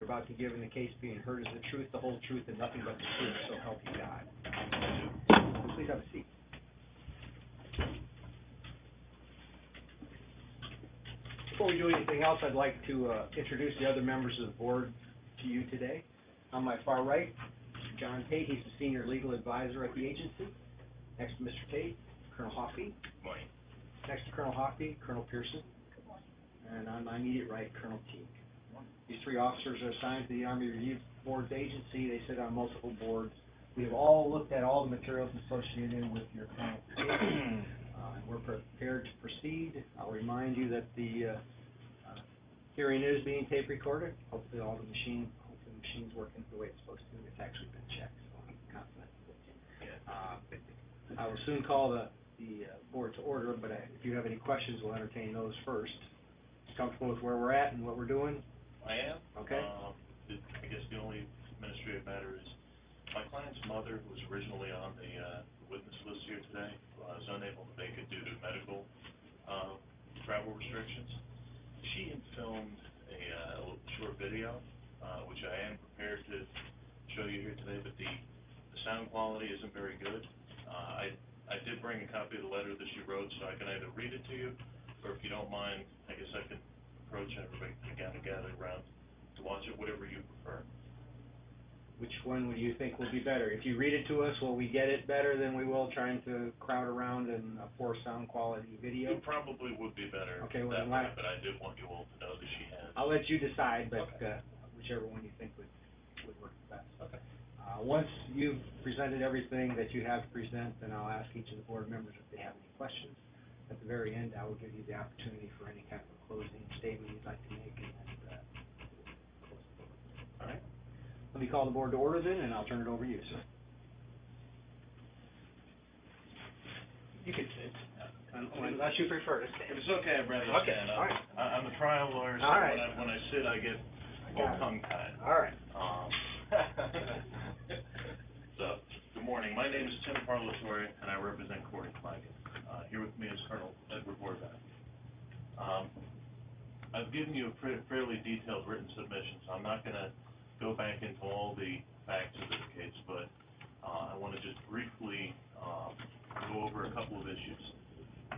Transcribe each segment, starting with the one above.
about to give in the case being heard is the truth, the whole truth, and nothing but the truth, so help you God. Please have a seat. Before we do anything else, I'd like to introduce the other members of the board to you today. On my far right, John Tate. He's the senior legal advisor at the agency. Next to Mr. Tate, Colonel Hoffey. Good morning. Next to Colonel Hoffey, Colonel Pearson. And on my immediate right, Colonel Teague. These three officers are assigned to the Army Review Board's agency. They sit on multiple boards. We have all looked at all the materials associated with your current case. We're prepared to proceed. I'll remind you that the hearing is being tape recorded. Hopefully the machine's working the way it's supposed to. It's actually been checked, so I'm confident. I will soon call the board to order, but if you have any questions, we'll entertain those first. Comfortable with where we're at and what we're doing? I am. Okay. I guess the only administrative matter is my client's mother, who was originally on the witness list here today, was unable to make it due to medical travel restrictions. She had filmed a short video, which I am prepared to show you here today, but the sound quality isn't very good. I did bring a copy of the letter that she wrote, so I can either read it to you, or if you don't mind, I guess I can approach everybody together, gather around to watch it, whatever you prefer. Which one would you think will be better? If you read it to us, will we get it better than we will trying to crowd around in a poor sound quality video? It probably would be better. Okay, well, but I did want you all to know that she has. I'll let you decide, but okay. Whichever one you think would work best. Okay. Once you've presented everything that you have to present, then I'll ask each of the board members if they have any questions. At the very end, I will give you the opportunity for any kind of a closing statement you'd like to make, and then close the board. All right? Let me call the board to order then, and I'll turn it over to you, sir. You can sit. Unless you prefer to stand. If it's okay, I'd rather stand. All right. I'm a trial lawyer, so when I sit, I get all tongue-tied. All right. So, good morning. My name is Tim Parlatore, and I represent Corey Clagget. Here with me is Colonel Edward Warback. I've given you a fairly detailed written submission, so I'm not going to go back into all the facts of this case, but I want to just briefly go over a couple of issues.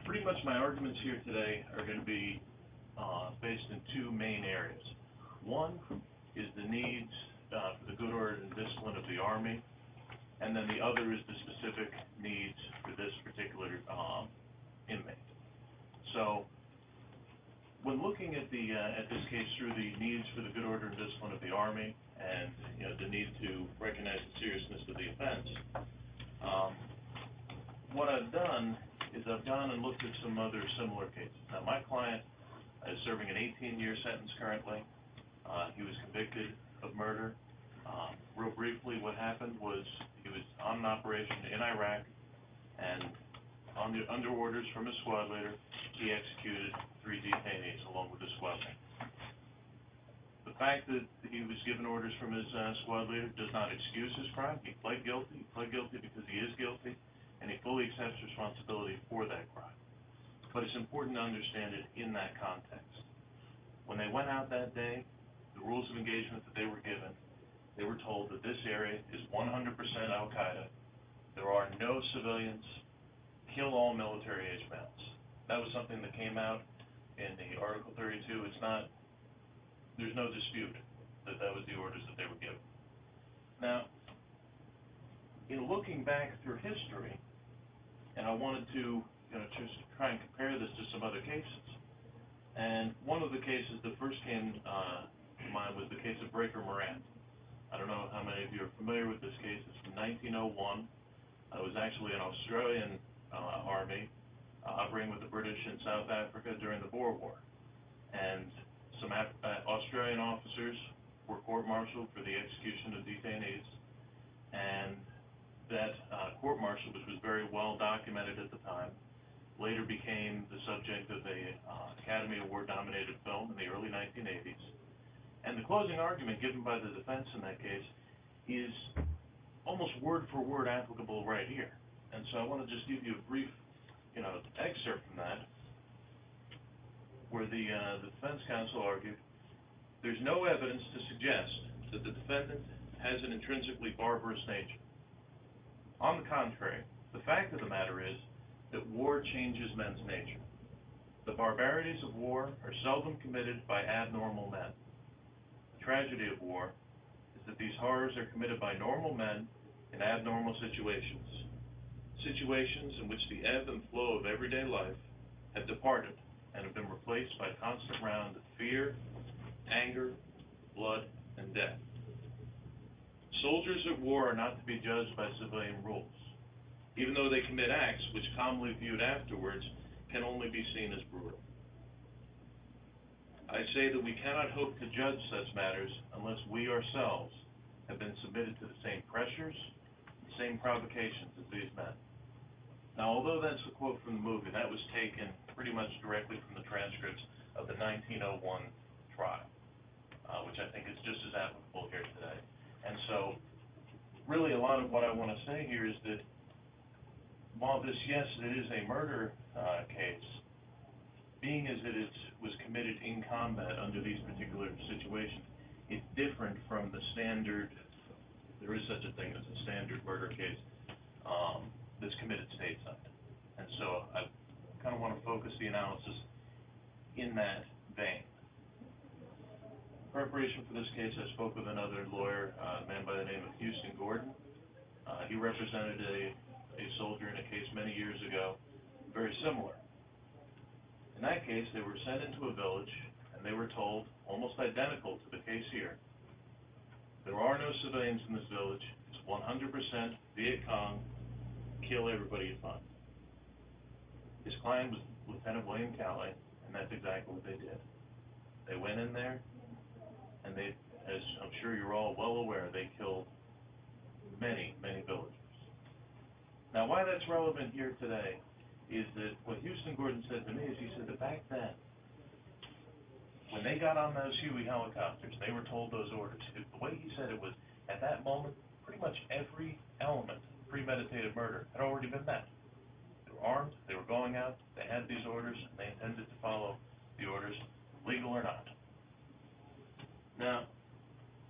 Pretty much my arguments here today are going to be based in two main areas. One is the needs for the good order and discipline of the Army, and then the other is the specific needs for this particular inmate. So, when looking at this case through the needs for the good order and discipline of the Army, and the need to recognize the seriousness of the offense, what I've done is I've gone and looked at some other similar cases. Now, my client is serving an 18-year sentence currently. He was convicted of murder. Real briefly, what happened was he was on an operation in Iraq, and under orders from his squad leader, he executed 3 detainees along with his squad mate. The fact that he was given orders from his squad leader does not excuse his crime. He pled guilty. He pled guilty because he is guilty, and he fully accepts responsibility for that crime. But it's important to understand it in that context. When they went out that day, the rules of engagement that they were given, they were told that this area is 100% Al-Qaeda. There are no civilians. Kill all military-age males. That was something that came out in the Article 32. There's no dispute that that was the orders that they were given. Now, in looking back through history, and I wanted to just try and compare this to some other cases, and one of the cases that first came to mind was the case of Breaker Morant. I don't know how many of you are familiar with this case. It's from 1901. It was actually an Australian army operating with the British in South Africa during the Boer War. And some Australian officers were court-martialed for the execution of detainees. And that court-martial, which was very well documented at the time, later became the subject of a Academy Award-nominated film in the early 1980s. And the closing argument given by the defense in that case is almost word-for-word applicable right here. And so I want to just give you a brief, excerpt from that, where the defense counsel argued, There's no evidence to suggest that the defendant has an intrinsically barbarous nature. On the contrary, the fact of the matter is that war changes men's nature. The barbarities of war are seldom committed by abnormal men. The tragedy of war is that these horrors are committed by normal men in abnormal situations, situations in which the ebb and flow of everyday life have departed and have been replaced by a constant round of fear, anger, blood, and death. Soldiers at war are not to be judged by civilian rules, even though they commit acts which, calmly viewed afterwards, can only be seen as brutal. I say that we cannot hope to judge such matters unless we ourselves have been submitted to the same pressures, the same provocations as these men. Now, although that's a quote from the movie, that was taken pretty much directly from the transcripts of the 1901 trial, which I think is just as applicable here today. And so, really, a lot of what I want to say here is that while this, yes, it is a murder case, being as it was committed in combat under these particular situations, it's different from the standard, there is such a thing as a standard murder case that's committed stateside. And so I kind of want to focus the analysis in that vein. In preparation for this case, I spoke with another lawyer, a man by the name of Houston Gordon. He represented a soldier in a case many years ago, very similar. In that case, they were sent into a village, and they were told, almost identical to the case here, there are no civilians in this village, it's 100% Viet Cong, kill everybody you find. His client was Lieutenant William Calley, and that's exactly what they did. They went in there, and they, as I'm sure you're all well aware, they killed many, many villagers. Now, why that's relevant here today is that what Houston Gordon said to me is he said that back then, when they got on those Huey helicopters, they were told those orders. The way he said it was, at that moment, pretty much every element of premeditated murder had already been met. They were armed, they were going out, they had these orders, and they intended to follow the orders, legal or not. Now,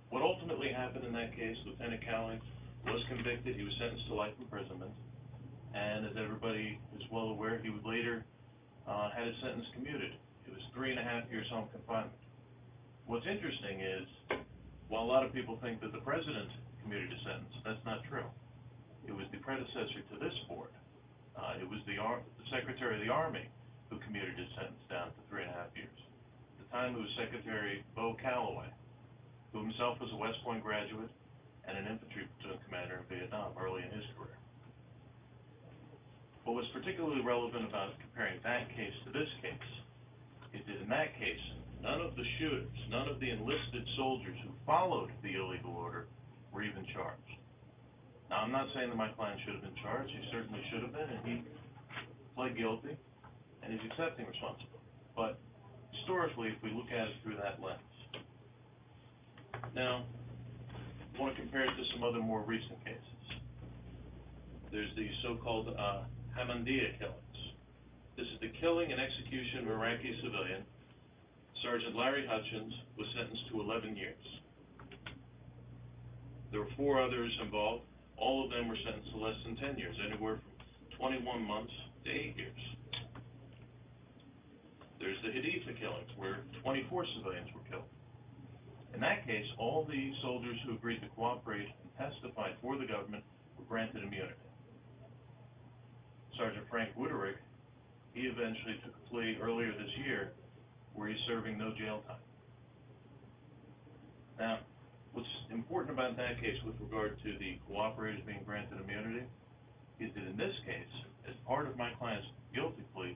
what ultimately happened in that case, Lieutenant Calley was convicted, he was sentenced to life imprisonment, and as everybody is well aware, he would later had his sentence commuted. It was 3.5 years home confinement. What's interesting is, while a lot of people think that the president commuted a sentence, that's not true. It was the predecessor to this board. It was the Secretary of the Army who commuted his sentence down to 3.5 years. At the time, it was Secretary Bo Calloway, who himself was a West Point graduate and an infantry platoon commander in Vietnam early in his career. What was particularly relevant about comparing that case to this case is that in that case, none of the shooters, none of the enlisted soldiers who followed the illegal order were even charged. Now, I'm not saying that my client should have been charged. He certainly should have been, and he pled guilty, and he's accepting responsibility. But historically, if we look at it through that lens, now, I want to compare it to some other more recent cases. There's the so-called Hamandia killings. This is the killing and execution of an Iraqi civilian. Sergeant Larry Hutchins was sentenced to 11 years. There were 4 others involved. All of them were sentenced to less than 10 years, anywhere from 21 months to 8 years. There's the Haditha killings, where 24 civilians were killed. In that case, all the soldiers who agreed to cooperate and testified for the government were granted immunity. Sergeant Frank Wooderick, he eventually took a plea earlier this year where he's serving no jail time. Now, what's important about that case with regard to the cooperators being granted immunity is that in this case, as part of my client's guilty plea,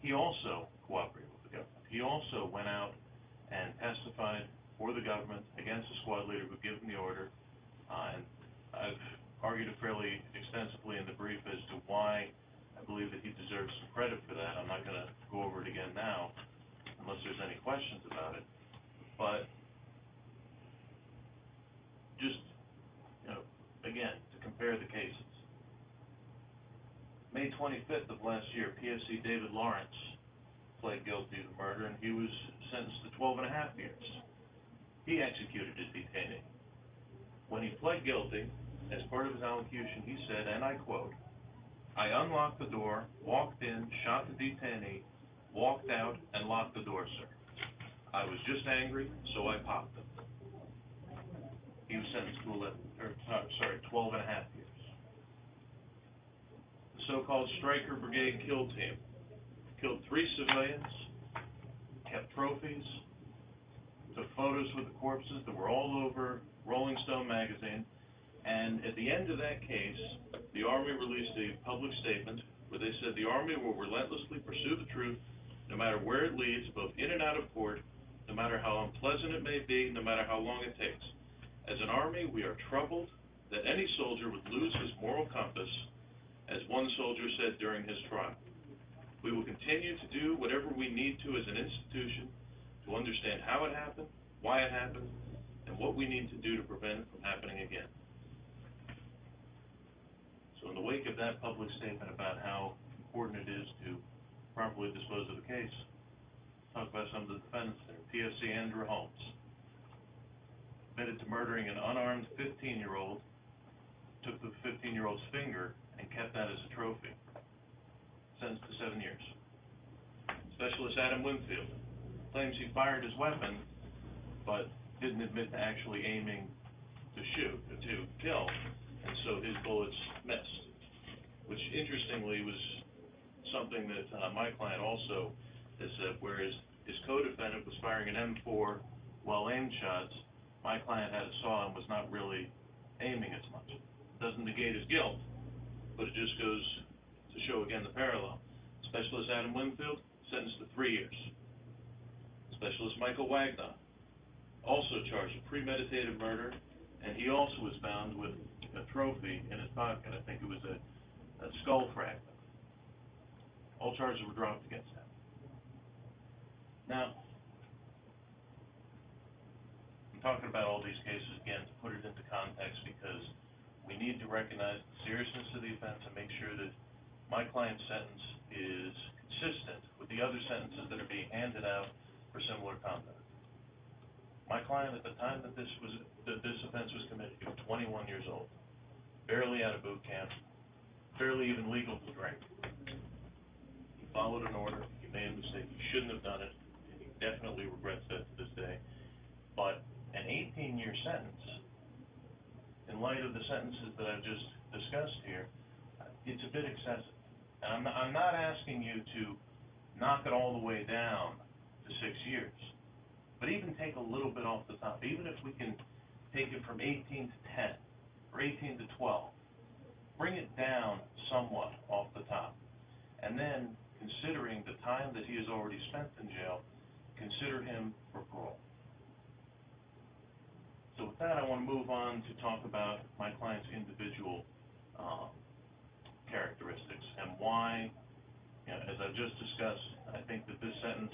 he also cooperated with the government. He also went out and testified for the government against the squad leader who gave him the order, and I've argued it fairly extensively in the brief as to why I believe that he deserves some credit for that. I'm not going to go over it again now, unless there's any questions about it. But just, again, to compare the cases. May 25th of last year, PFC David Lawrence pled guilty to murder, and he was sentenced to 12.5 years. he executed his detainee. When he pled guilty, as part of his allocution, he said, and I quote, "I unlocked the door, walked in, shot the detainee, walked out, and locked the door, sir. I was just angry, so I popped him." He was sentenced to 12 and a half years. The so-called Stryker Brigade kill team killed 3 civilians, kept trophies, took photos with the corpses that were all over Rolling Stone magazine, and at the end of that case, the Army released a public statement where they said the Army will relentlessly pursue the truth no matter where it leads, both in and out of court, no matter how unpleasant it may be, no matter how long it takes. As an Army, we are troubled that any soldier would lose his moral compass, as one soldier said during his trial. We will continue to do whatever we need to as an institution to understand how it happened, why it happened, and what we need to do to prevent it from happening again. So in the wake of that public statement about how important it is to properly dispose of the case, talk about some of the defendants there. PFC Andrew Holmes, admitted to murdering an unarmed 15-year-old, took the 15-year-old's finger and kept that as a trophy. Sentenced to 7 years. Specialist Adam Winfield claims he fired his weapon, but didn't admit to actually aiming to shoot, to kill, and so his bullets missed, which interestingly was something that my client also has said, whereas his co-defendant was firing an M4 well-aimed shots, my client had a saw and was not really aiming as much. Doesn't negate his guilt, but it just goes to show again the parallel. Specialist Adam Winfield, sentenced to 3 years. Specialist Michael Wagner, also charged with premeditated murder, and he also was found with a trophy in his pocket. I think it was a skull fragment. All charges were dropped against him. Now, I'm talking about all these cases again to put it into context because we need to recognize the seriousness of the offense and make sure that my client's sentence is consistent with the other sentences that are being handed out for similar conduct. My client, at the time that this offense was committed, he was 21 years old, barely out of boot camp, barely even legal to drink. He followed an order. He made a mistake. He shouldn't have done it, and he definitely regrets that to this day. But an 18-year sentence, in light of the sentences that I've just discussed here, it's a bit excessive. And I'm not asking you to knock it all the way down to 6 years, but even take a little bit off the top. Even if we can take it from 18 to 10 or 18 to 12, bring it down somewhat off the top. And then, considering the time that he has already spent in jail, consider him for parole. So with that, I want to move on to talk about my client's individual characteristics and why, as I've just discussed, I think that this sentence,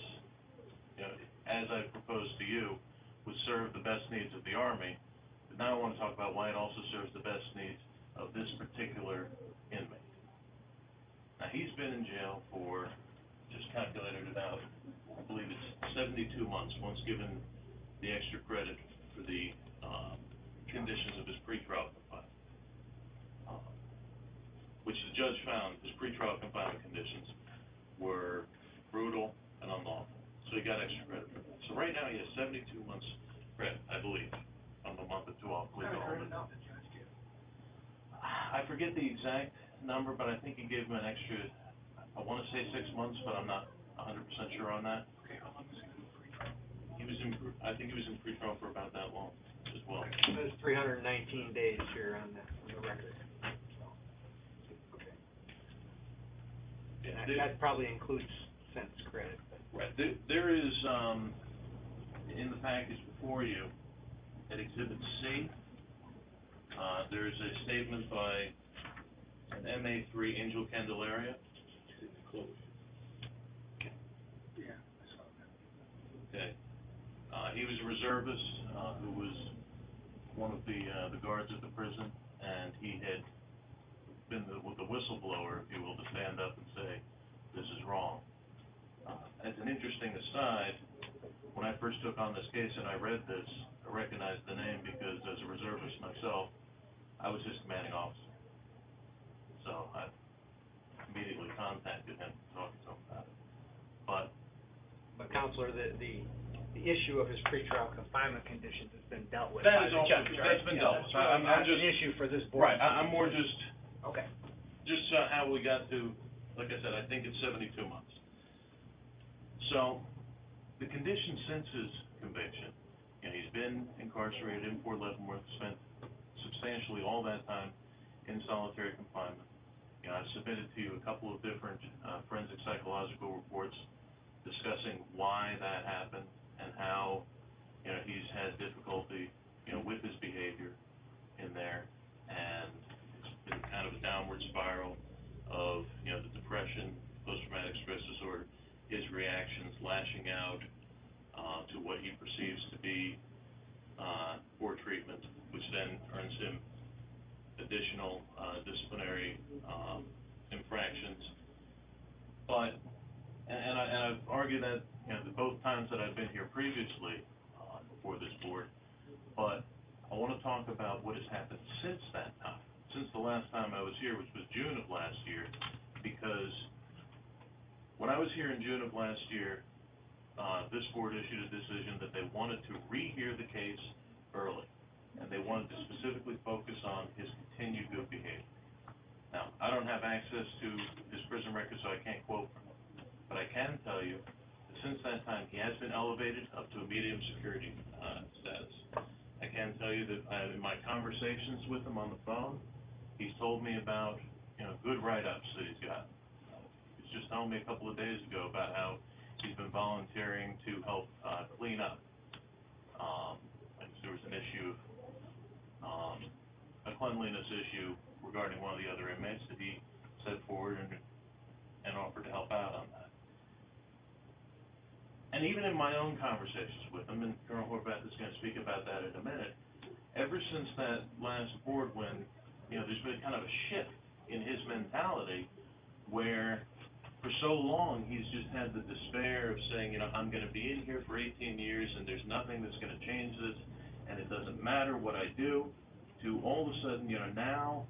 as I proposed to you, would serve the best needs of the Army. But now I want to talk about why it also serves the best needs of this particular inmate. Now, he's been in jail for, just calculated it out, I believe it's 72 months, once given the extra credit for the conditions of his pretrial confinement, which the judge found his pretrial confinement conditions were brutal and unlawful. So he got extra credit for that. So right now he has 72 months credit, I believe. I'm a month or two off. I forget the exact number, but I think he gave him an extra, I want to say 6 months, but I'm not 100% sure on that. Okay, how long is he in pretrial? I think he was in pretrial for about that long as well. There's 319 days here on the record. Okay. Yeah, That probably includes sentence credit. Right. There is, in the package before you, at Exhibit C, there's a statement by an MA3 Angel Candelaria. Yeah, I saw that. Okay. He was a reservist who was one of the guards at the prison, and he had been the whistleblower, if you will, to stand up and say, this is wrong. As an interesting aside, when I first took on this case and I read this, I recognized the name because as a reservist myself, I was his commanding officer. So I immediately contacted him, talking to him about it. But Counselor, the issue of his pretrial confinement conditions has been dealt with that by is the also, judge, right? that's been dealt with. That's really not I'm just, an issue for this board. right, I'm more just, Okay. how we got to, like I said, I think it's 72 months. So, the condition since his conviction, he's been incarcerated in Fort Leavenworth, spent substantially all that time in solitary confinement. I've submitted to you a couple of different forensic psychological reports discussing why that happened and how, he's had difficulty, with his behavior in there, and it's been kind of a downward spiral of, the depression, post-traumatic stress disorder, his reactions, lashing out to what he perceives to be poor treatment, which then earns him additional disciplinary infractions. But, and I've argued that, the both times that I've been here previously before this board, but I want to talk about what has happened since that time, since the last time I was here, which was June of last year, because when I was here in June of last year, this board issued a decision that they wanted to rehear the case early, and they wanted to specifically focus on his continued good behavior. Now, I don't have access to his prison record, so I can't quote from him, but I can tell you that since that time, he has been elevated up to a medium security status. I can tell you that in my conversations with him on the phone, he's told me about, good write-ups that he's got. He was just telling me a couple of days ago about how he's been volunteering to help clean up. There was an issue, a cleanliness issue regarding one of the other inmates that he set forward and offered to help out on that. And even in my own conversations with him, and Colonel Horvath is going to speak about that in a minute, ever since that last board when, there's been kind of a shift in his mentality where for so long he's just had the despair of saying, I'm going to be in here for 18 years and there's nothing that's going to change this, and it doesn't matter what I do, to all of a sudden, now,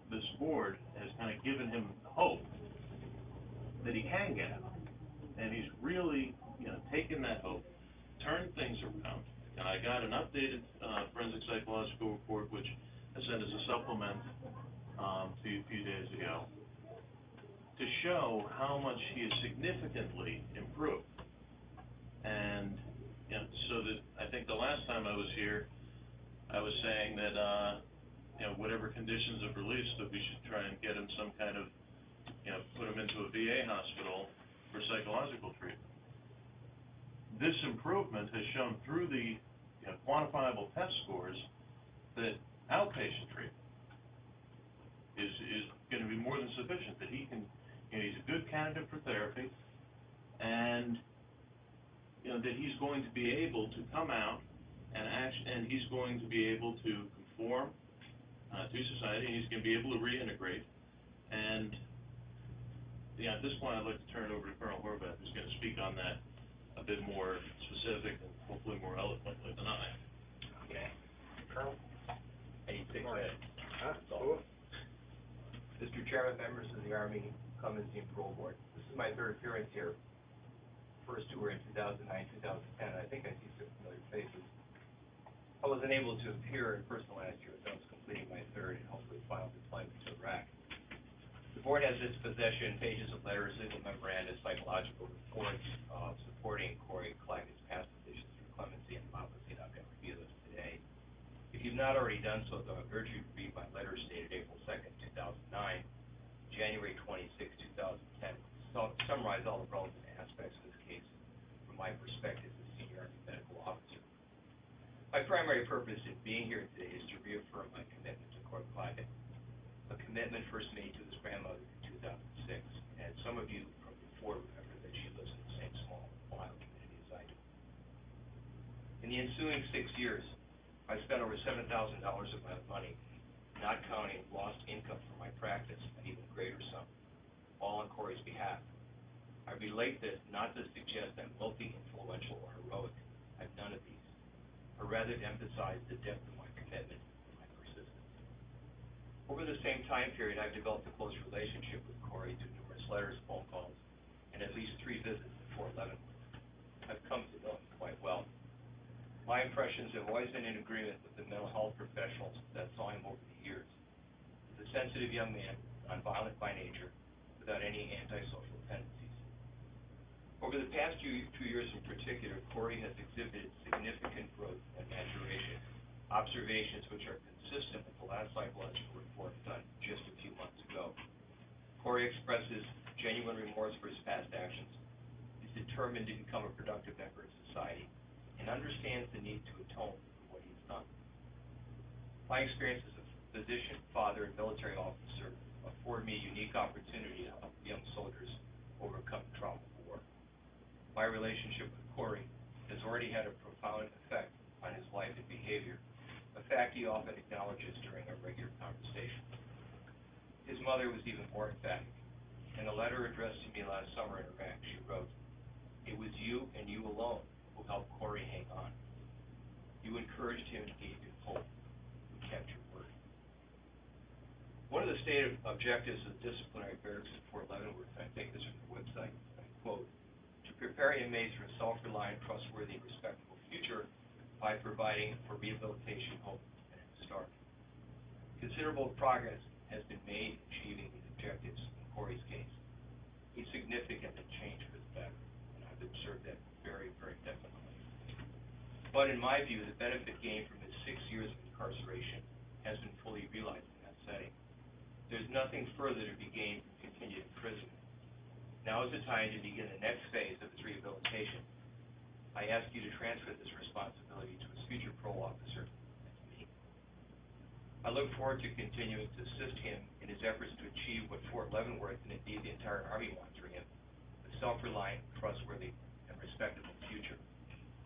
this board has kind of given him hope that he can get out. And he's really, taken that hope, turned things around. And I got an updated forensic psychological report, which I sent as a supplement to you a few days ago, to show how much he has significantly improved. And, so that I think the last time I was here, I was saying that, whatever conditions of release, that we should try and get him some kind of, put him into a VA hospital for psychological treatment. This improvement has shown through the quantifiable test scores that outpatient treatment is going to be more than sufficient, that he can, he's a good candidate for therapy, and, that he's going to be able to come out and he's going to be able to conform to society, and he's going to be able to reintegrate. And at this point, I'd like to turn it over to Colonel Horvath, who's going to speak on that a bit more specific and hopefully more eloquently than I. Okay. Colonel? 86 minutes. Cool. Mr. Chairman, members of the Army Clemency and Parole Board, this is my third appearance here. First two were in 2009, 2010. I think I see some familiar faces. I wasn't able to appear in person last year, so I was completing my third and hopefully final deployment to Iraq. The board has in its possession pages of letters, legal memoranda, psychological reports supporting Corey Clagget's past positions for clemency and democracy, and I'm going to review those today. If you've not already done so, though, I urge you to read my letters dated April 2nd, 2009, January 26, 2010, summarize all the relevant aspects of this case from my perspective as Senior Army Medical Officer. My primary purpose in being here today is to reaffirm my commitment to Corey Clagget, a commitment first made to his grandmother in 2006, and some of you from before remember that she lives in the same small Ohio community as I do. In the ensuing 6 years, I spent over $7,000 of my money, not counting lost income from my practice, an even greater sum, all on Corey's behalf. I relate this not to suggest I'm wealthy, influential, or heroic. I've none of these, but rather to emphasize the depth of my commitment and my persistence. Over the same time period, I've developed a close relationship with Corey through numerous letters, phone calls, and at least 3 visits at Fort Leavenworth. I've come to know him quite well. My impressions have always been in agreement with the mental health professionals that saw him over the years. He's a sensitive young man, nonviolent by nature, without any antisocial tendencies. Over the past 2 years in particular, Corey has exhibited significant growth and maturation, observations which are consistent with the last psychological report done just a few months ago. Corey expresses genuine remorse for his past actions, is determined to become a productive member of society, and understands the need to atone for what he's done. My experience as a physician, father, and military officer afford me a unique opportunity to help young soldiers overcome the trauma of war. My relationship with Corey has already had a profound effect on his life and behavior, a fact he often acknowledges during our regular conversations. His mother was even more emphatic. In a letter addressed to me last summer in Iraq, she wrote, "It was you and you alone who helped Corey hang on. You encouraged him and gave him hope. You kept your word." One of the stated objectives of disciplinary barracks at Fort Leavenworth, I take this from the website, I quote, "to prepare inmates for a self-reliant, trustworthy, and respectable future by providing for rehabilitation, hope, and a start." Considerable progress has been made in achieving these objectives in Corey's case. He significantly changed for the better, and I've observed that very, very definitely. But in my view, the benefit gained from his 6 years of incarceration has been fully realized in that setting. There's nothing further to be gained from continued imprisonment. Now is the time to begin the next phase of his rehabilitation. I ask you to transfer this responsibility to his future parole officer and to me. I look forward to continuing to assist him in his efforts to achieve what Fort Leavenworth and indeed the entire Army wants for him, a self-reliant, trustworthy, and respectable future.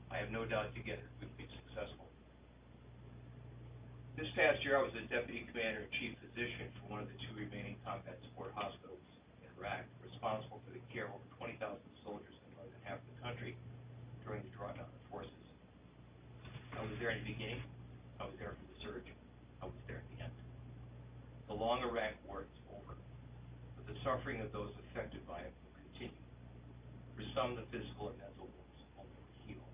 I have no doubt together we will be successful. This past year, I was the Deputy Commander-in-Chief Physician for one of the 2 remaining combat support hospitals in Iraq, responsible for the care of over 20,000 soldiers in more than half the country during the drawdown of forces. I was there in the beginning, I was there for the surge, I was there at the end. The long Iraq war is over, but the suffering of those affected by it will continue. For some, the physical and mental wounds will never heal.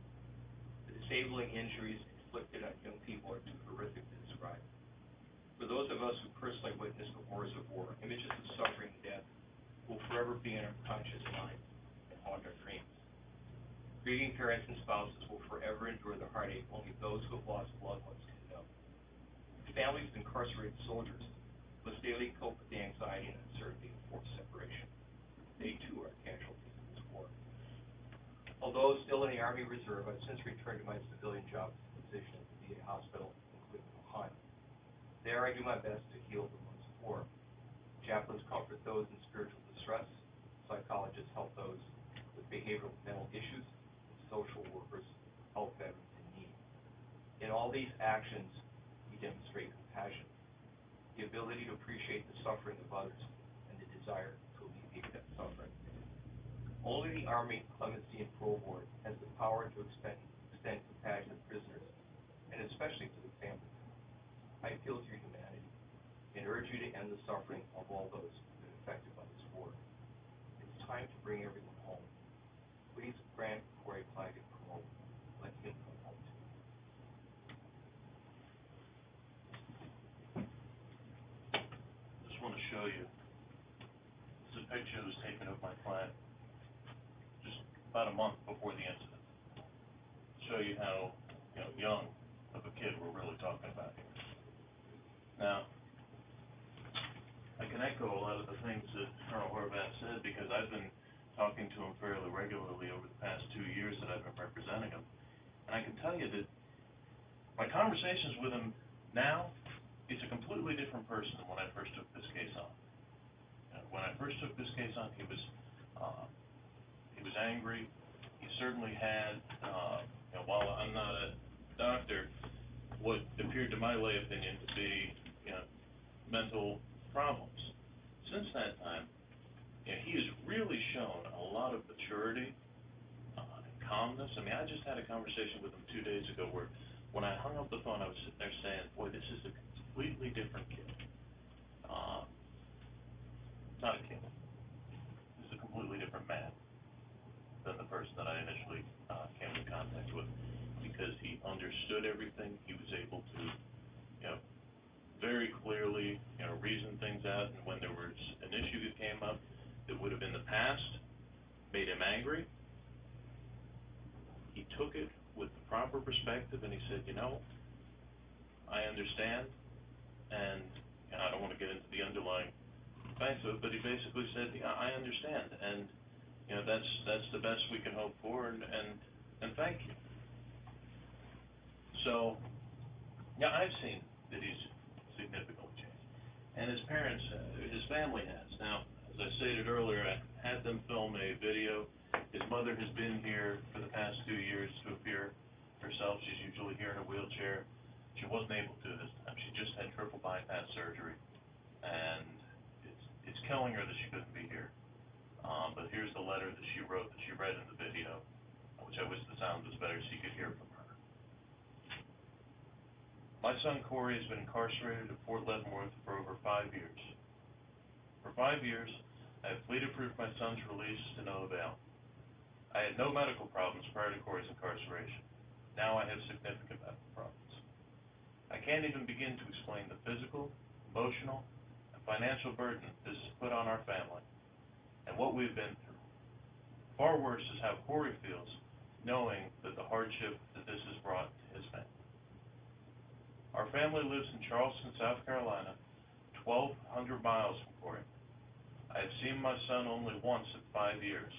The disabling injuries inflicted on young people are too horrific to describe. For those of us who personally witnessed the horrors of war, images of suffering and death will forever be in our conscious minds and haunt our dreams. Grieving parents and spouses will forever endure the heartache only those who have lost loved ones can know. Families of incarcerated soldiers must daily cope with the anxiety and uncertainty of forced separation. They too are casualties of this war. Although still in the Army Reserve, I've since returned to my civilian job as a physician at the VA hospital in Cleveland, Ohio. There I do my best to heal the wounds of war. Chaplains comfort those in spiritual distress, psychologists help those with behavioral mental issues, and social workers help veterans in need. In all these actions, we demonstrate compassion, the ability to appreciate the suffering of others, and the desire to alleviate that suffering. Only the Army Clemency and Parole Board has the power to extend compassion to prisoners, and especially to the families. I appeal to your humanity and urge you to end the suffering of all those who have been affected by this war. It's time to bring everyone home. Please grant Corey Clagget parole. Let him come home too. Just want to show you, this is a picture that was taken of my client just about a month before the incident. Show you how young of a kid we're really talking about here. Now, I can echo a lot of the things that Colonel Horvath said because I've been talking to him fairly regularly over the past 2 years that I've been representing him. And I can tell you that my conversations with him now, he's a completely different person than when I first took this case on. When I first took this case on, he was angry. He certainly had, while I'm not a doctor, what appeared to my lay opinion to be, mental problems. Since that time, he has really shown a lot of maturity, and calmness. I mean, I just had a conversation with him 2 days ago where when I hung up the phone, I was sitting there saying, boy, this is a completely different kid. Not a kid. This is a completely different man than the person that I initially came in contact with, because he understood everything. He was able to, very clearly, reason things out. And when there was an issue that came up that would have in the past made him angry, he took it with the proper perspective and he said, I understand, and I don't want to get into the underlying facts of it, but he basically said, I understand, and that's the best we can hope for, and thank you. So, I've seen that he's significantly changed, and his parents, his family has. Now, as I stated earlier, I had them film a video. His mother has been here for the past 2 years to appear herself. She's usually here in a wheelchair. She wasn't able to this time. She just had triple bypass surgery, and it's killing her that she couldn't be here. But here's the letter that she wrote that she read in the video, which I wish the sound was better so you could hear from her. My son Corey has been incarcerated at Fort Leavenworth for over 5 years. For 5 years, I have pleaded for my son's release to no avail. I had no medical problems prior to Corey's incarceration. Now I have significant medical problems. I can't even begin to explain the physical, emotional, and financial burden this has put on our family and what we've been through. Far worse is how Corey feels knowing that the hardship that this has brought to his family. Our family lives in Charleston, South Carolina, 1,200 miles from Corey. I have seen my son only once in 5 years.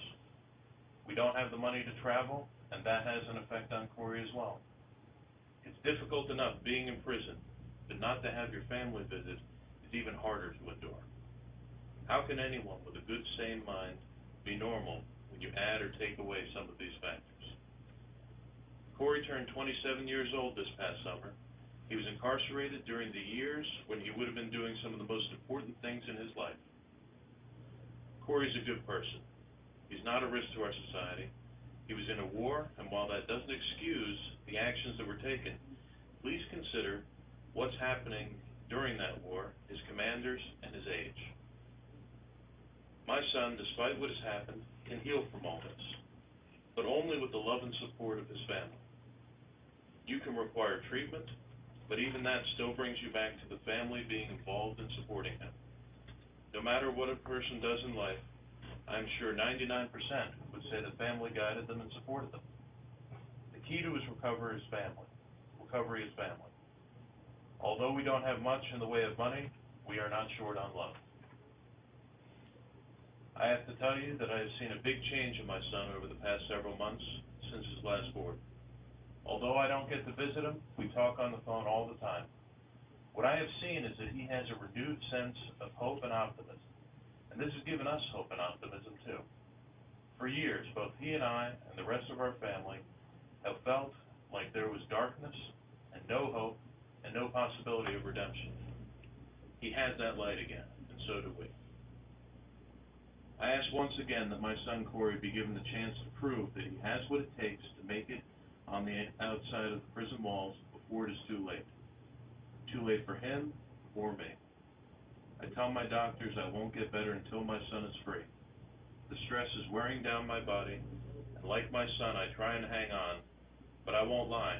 We don't have the money to travel, and that has an effect on Corey as well. It's difficult enough being in prison, but not to have your family visit is even harder to endure. How can anyone with a good, sane mind be normal when you add or take away some of these factors? Corey turned 27 years old this past summer. He was incarcerated during the years when he would have been doing some of the most important things in his life. Corey's a good person. He's not a risk to our society. He was in a war, and while that doesn't excuse the actions that were taken, please consider what's happening during that war, his commanders, and his age. My son, despite what has happened, can heal from all this, but only with the love and support of his family. You can require treatment, but even that still brings you back to the family being involved in supporting him. No matter what a person does in life, I'm sure 99% would say the family guided them and supported them. The key to his recovery is family. Although we don't have much in the way of money, we are not short on love. I have to tell you that I have seen a big change in my son over the past several months since his last board. Although I don't get to visit him, we talk on the phone all the time. What I have seen is that he has a renewed sense of hope and optimism, and this has given us hope and optimism too. For years, both he and I and the rest of our family have felt like there was darkness and no hope and no possibility of redemption. He has that light again, and so do we. I ask once again that my son Corey be given the chance to prove that he has what it takes to make it on the outside of the prison walls before it is too late. Too late for him or me. I tell my doctors I won't get better until my son is free. The stress is wearing down my body, and like my son, I try and hang on, but I won't lie.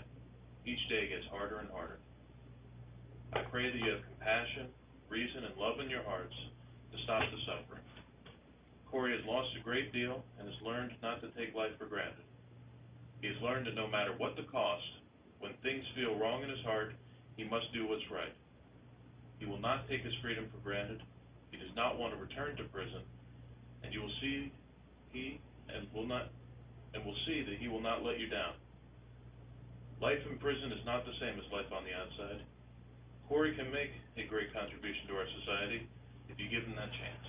Each day gets harder and harder. I pray that you have compassion, reason, and love in your hearts to stop the suffering. Corey has lost a great deal and has learned not to take life for granted. He has learned that no matter what the cost, when things feel wrong in his heart, he must do what's right. He will not take his freedom for granted. He does not want to return to prison, and you will see will see that he will not let you down. Life in prison is not the same as life on the outside. Corey can make a great contribution to our society if you give him that chance.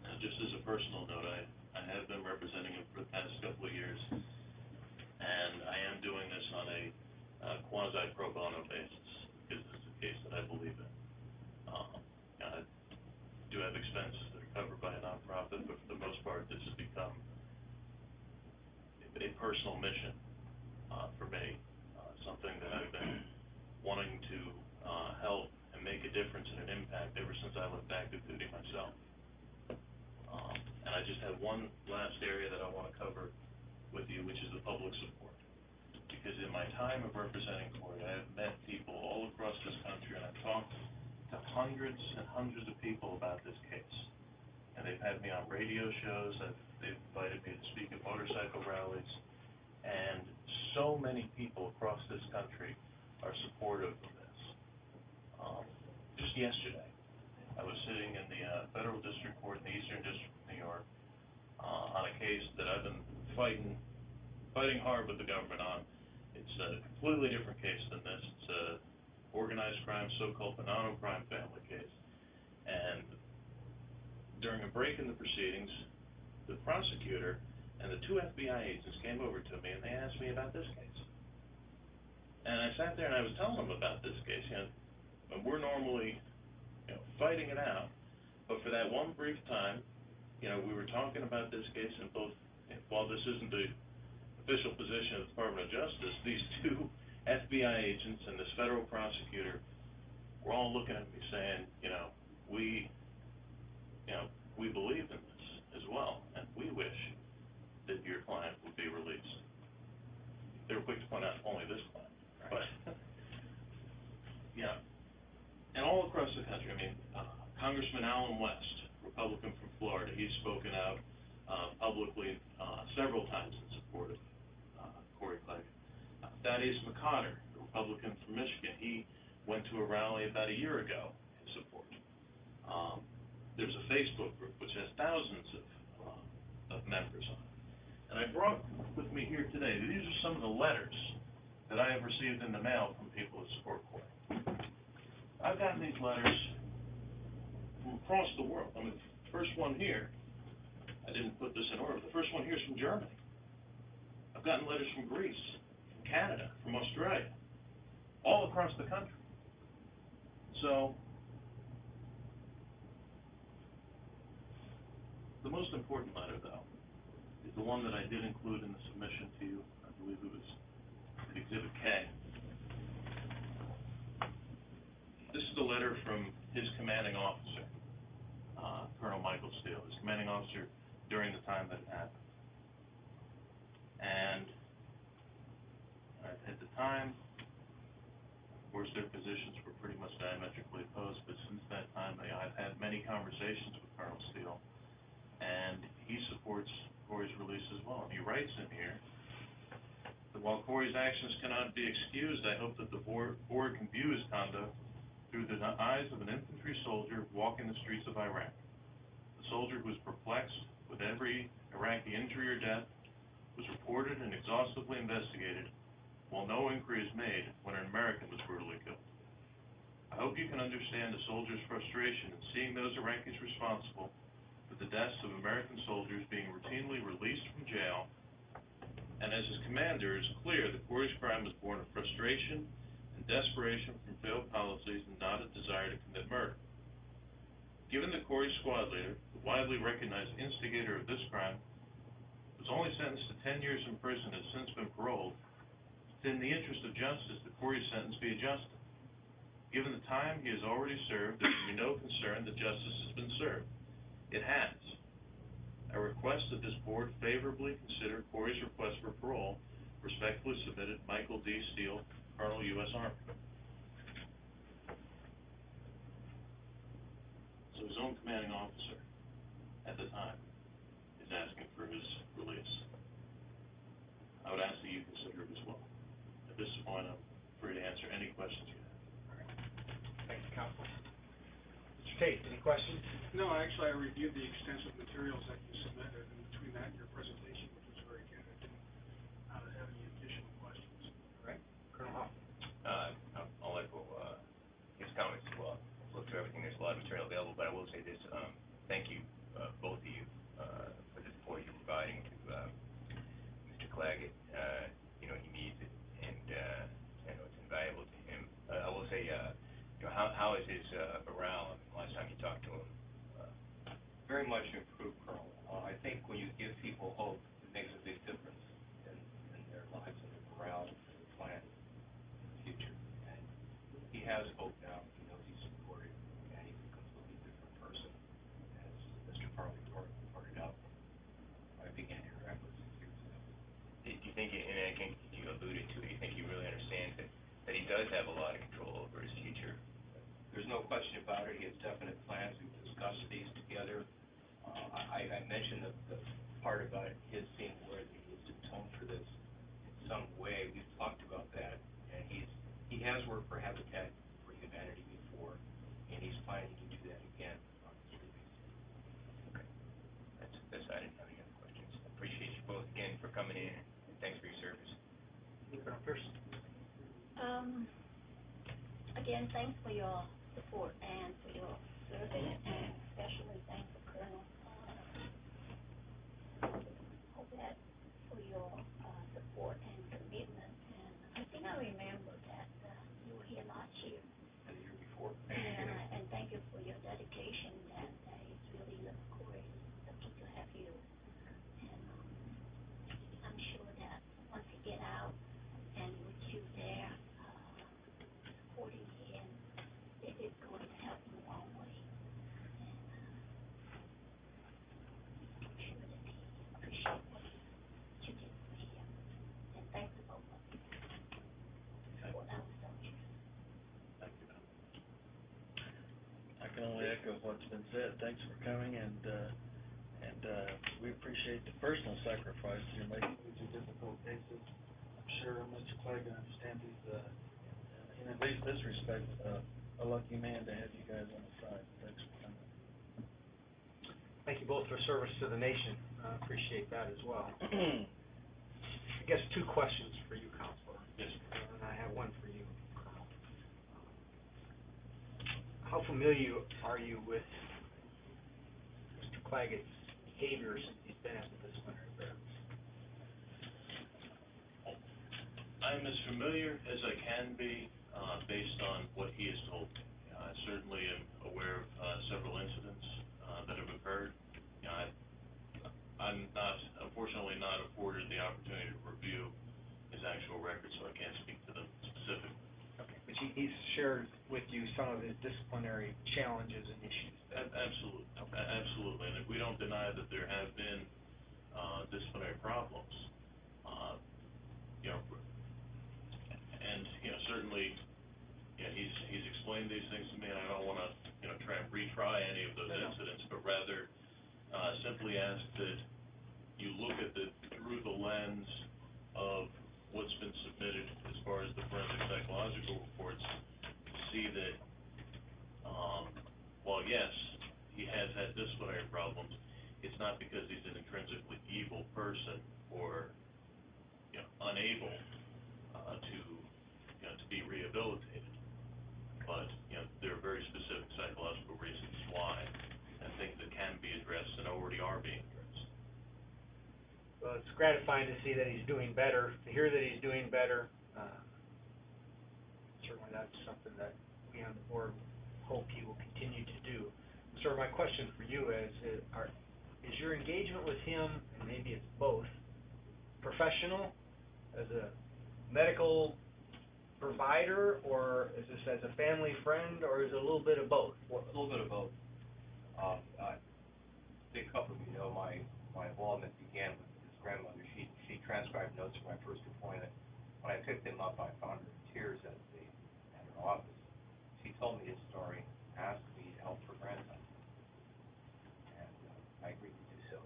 Now, just as a personal note, I have been representing him for the past couple of years, and I am doing this on a quasi pro bono basis because this is a case that I believe in. a personal mission, for me, something that I've been wanting to, help and make a difference and an impact ever since I left active duty myself. And I just have one last area that I want to cover with you, which is the public support. Because in my time of representing Corey, I have met people all across this country, and I've talked to hundreds and hundreds of people about this case. And they've had me on radio shows, they've invited me to speak at motorcycle rallies, and so many people across this country are supportive of this. Just yesterday, I was sitting in the Federal District Court in the Eastern District of New York on a case that I've been fighting hard with the government on. It's a completely different case than this. It's a organized crime, so-called banana crime family case. And during a break in the proceedings, the prosecutor and the two FBI agents came over to me and they asked me about this case. And I sat there and I was telling them about this case. And we're normally, fighting it out, but for that one brief time, we were talking about this case, and both, while this isn't the official position of the Department of Justice, these two FBI agents and this federal prosecutor were all looking at me saying, we believe in this as well, and we wish that your client would be released. They were quick to point out only this client, but and all across the country. Congressman Allen West, Republican from Florida, he's spoken out publicly several times in support of Corey Clagget. Thaddeus McCotter, the Republican from Michigan, he went to a rally about a year ago in support. There's a Facebook group which has thousands of members on it. And I brought with me here today, these are some of the letters that I have received in the mail from people who support Corey. I've gotten these letters from across the world. The first one here, I didn't put this in order, the first one here is from Germany. I've gotten letters from Greece, from Canada, from Australia, all across the country. So, the most important letter, though, is the one that I did include in the submission to you. I believe it was Exhibit K. This is a letter from his commanding officer, Colonel Michael Steele, his commanding officer during the time that it happened. And at the time, of course, their positions were pretty much diametrically opposed, but since that time, I've had many conversations with Colonel Steele, and he supports Corey's release as well. And he writes in here that while Corey's actions cannot be excused, I hope that the board can view his conduct through the eyes of an infantry soldier walking the streets of Iraq. A soldier who was perplexed with every Iraqi injury or death, was reported and exhaustively investigated, while no inquiry is made when an American was brutally killed. I hope you can understand a soldier's frustration in seeing those Iraqis responsible for the deaths of American soldiers being routinely released from jail, and as his commander, it is clear that Corey's crime was born of frustration and desperation from failed policies and not a desire to commit murder. Given that Corey's squad leader, the widely recognized instigator of this crime, was only sentenced to 10 years in prison and has since been paroled, it's in the interest of justice that Corey's sentence be adjusted. Given the time he has already served, there can be no concern that justice has been served. It has. I request that this board favorably consider Corey's request for parole. Respectfully submitted, Michael D. Steele, Colonel, U.S. Army. So his own commanding officer at the time is asking for his release. I would ask that you consider it as well. At this point, I'm free to answer any questions you have. Thank you, Counsel. Mr. Tate, any questions? No, actually, I reviewed the extensive materials that you submitted, and between that and your presentation, which was very good, I didn't have any additional questions. All right. Colonel Hoffman. I'll echo his comments as well. I've looked through everything. There's a lot of material available, but I will say this. Thank you, both of you, for the support you're providing to Mr. Clagget. He needs it, and I know it's invaluable to him. I will say, how is his morale? Last time you talked to him? Very much improved, Colonel. I think when you give people hope, it makes a big difference. And has hope now. He knows he's supported, and he's a completely different person. As Mr. Parlatore pointed out, I began to interact with 6 years ago. Do you think, and I think you alluded to it, you think he really understands that he does have a lot of control over his future? There's no question about it. He has definite plans. We've discussed these together. I mentioned the part about his seeing where he needs to atone for this in some way. We've talked about that, and he has worked for Habitat for Humanity before, and he's planning to do that again on a daily basis. Okay. That's I didn't have any other questions. I appreciate you both again for coming in, and thanks for your service. Colonel Pearson. Again, thanks for your support and for your service, and especially thanks for Colonel Clagget for your support and commitment. And I think I remember that you were here last year. And the year before. And thank you for your dedication. That it's really great to have you. And I'm sure that once you get out and with you there, supporting him, it's going to help him a long way. And I'm sure that he appreciates what you did for him. And thanks to both of you for what I was told you. Thank you. I can only echo what's been said. Thanks for coming, and we appreciate the personal sacrifice you're making with your difficult cases. I'm sure Mr. Clagget understands he's, in at least this respect, a lucky man to have you guys on his side. Thanks for coming. Thank you both for service to the nation. I appreciate that as well. I guess 2 questions for you, Counselor. Yes. And I have one for you, Colonel. How familiar are you with Mr. Clagget's behavior since he's been at the disciplinary barracks? I'm as familiar as I can be based on what he has told me. I certainly am aware of several incidents that have occurred. I'm unfortunately not afforded the opportunity to review his actual record, so I can't speak to them specifically. Okay, but he's shared with you some of his disciplinary challenges and issues. Absolutely. Okay. Absolutely. And if we don't deny that there have been disciplinary problems, certainly, he's explained these things to me, and I don't want to, try and retry any of those incidents, but rather simply ask that you look at through the lens of what's been submitted as far as the forensic psychological reports to see that while yes, he has had disciplinary problems, it's not because he's an intrinsically evil person or unable to be rehabilitated. But there are very specific psychological reasons why, and things that can be addressed and already are being addressed. Well, it's gratifying to see that he's doing better, to hear that he's doing better. Certainly that's something that we on the board hope he will continue to do. So my question for you is your engagement with him, and maybe it's both, professional, as a medical provider, or is this as a family friend, or is it a little bit of both? Well, a little bit of both. I think a couple of you know my involvement began with his grandmother. She transcribed notes from my first appointment. When I picked him up, I found her in tears at her office. She told me his story, asked me to help her grandson, and I agreed to do so,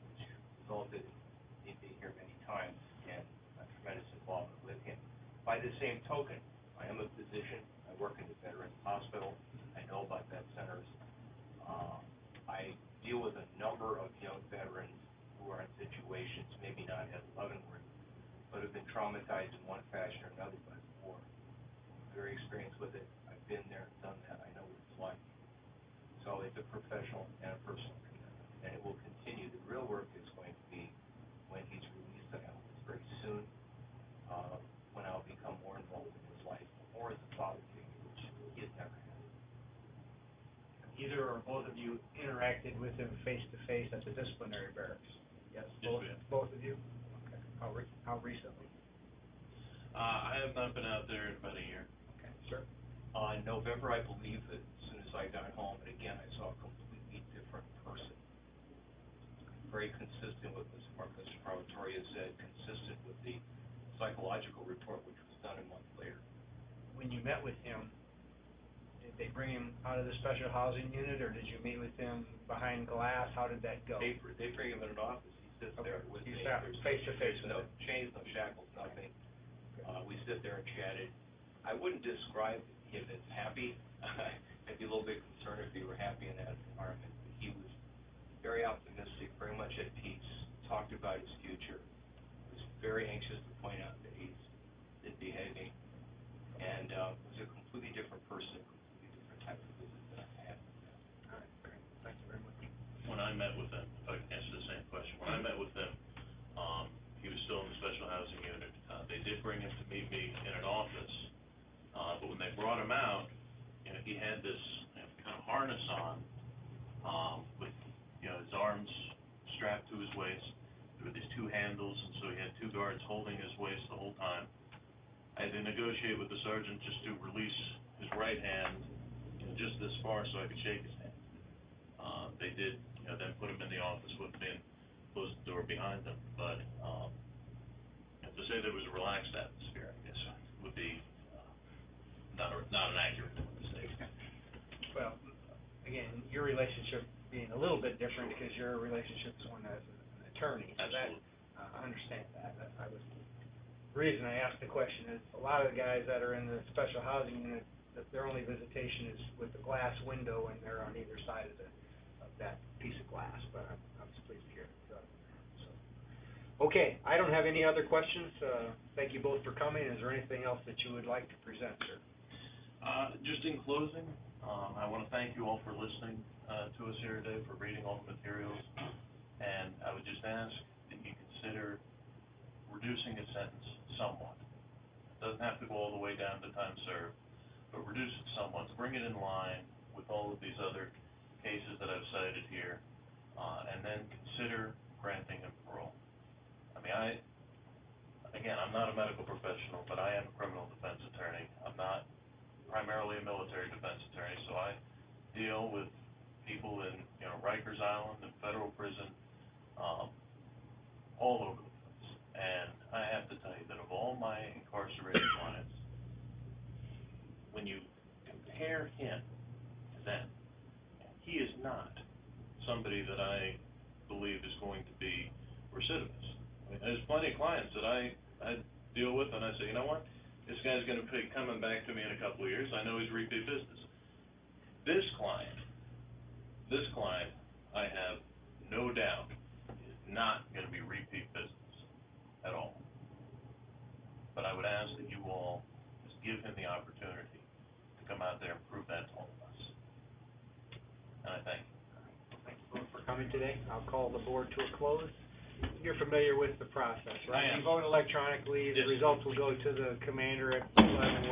which resulted in me being here many times and a tremendous involvement with him. By the same token, I am a physician. I work in the Veterans Hospital. I know about vet centers. I deal with a number of young veterans who are in situations, maybe not at Leavenworth, but have been traumatized in one fashion or another by the war. I'm very experienced with it. I've been there, done that. I know what it's like. So it's a professional and a personal commitment, and it will continue. The real work is going to be when he's released, and I hope it's very soon, when I'll become more involved in his life, more as a father figure, which he has never had. Either or both of you interacted with him face-to-face at the disciplinary barracks? Yes, both of you? Okay. How recently? I have not been out there in about a year. Okay. Sir? In November, I believe that as soon as I got home, and again, I saw a completely different person. Very consistent with Mr. Parlatore has said, consistent with the psychological report, which was done a month later. When you met with him, did they bring him out of the special housing unit, or did you meet with him behind glass? How did that go? They bring him in an office, he sits there with You me. sat There's face-to-face with no him? chains, no shackles, nothing. We sit there and chatted. I wouldn't describe him as happy. I'd be a little bit concerned if he were happy in that environment. But he was very optimistic, very much at peace, talked about his future, was very anxious to point out that he's been behaving, and was a completely different person, completely different type of visit that I've had. All right, great. Thank you very much. When I met with him, if I can answer the same question, when I met with him, he was still in the special housing unit. They did bring him to meet me in an office, but when they brought him out, you know, he had this kind of harness on, with, you know, his arms strapped to his waist. There were these two handles, and so he had two guards holding his waist the whole time. I had to negotiate with the sergeant just to release his right hand, you know, just this far so I could shake his hand. They did, you know, then put him in the office with me and closed the door behind them. But to say there was a relaxed atmosphere, I guess, would be not an accurate mistake. Well, again, your relationship being a little bit different because your relationship is one as an attorney. So Absolutely. I understand that. The reason I asked the question is a lot of the guys that are in the special housing unit, that their only visitation is with the glass window, and they're on either side of that piece of glass. But I'm just pleased to hear it. So, okay, I don't have any other questions. Thank you both for coming. Is there anything else that you would like to present, sir? Just in closing, I want to thank you all for listening to us here today, for reading all the materials, and I would just ask that you consider reducing a sentence somewhat. It doesn't have to go all the way down to time served, but reduce it somewhat to bring it in line with all of these other cases that I've cited here, and then consider granting him parole. I mean, I'm not a medical professional, but I am a criminal defense attorney. I'm not primarily a military defense attorney, so I deal with people in, you know, Rikers Island and federal prison, all over the place. And I have to tell you that of all my incarcerated clients, when you compare him to them, he is not somebody that I believe is going to be recidivist. I mean, there's plenty of clients that I deal with, and I say, you know what? This guy's going to be coming back to me in a couple of years. I know he's repeat business. This client, I have no doubt is not going to be repeat business at all. But I would ask that you all just give him the opportunity to come out there and prove that to all of us. And I thank you. Thank you both for coming today. I'll call the board to a close. You're familiar with the process, right? I am. You vote electronically, the Yes. results will go to the commander at 11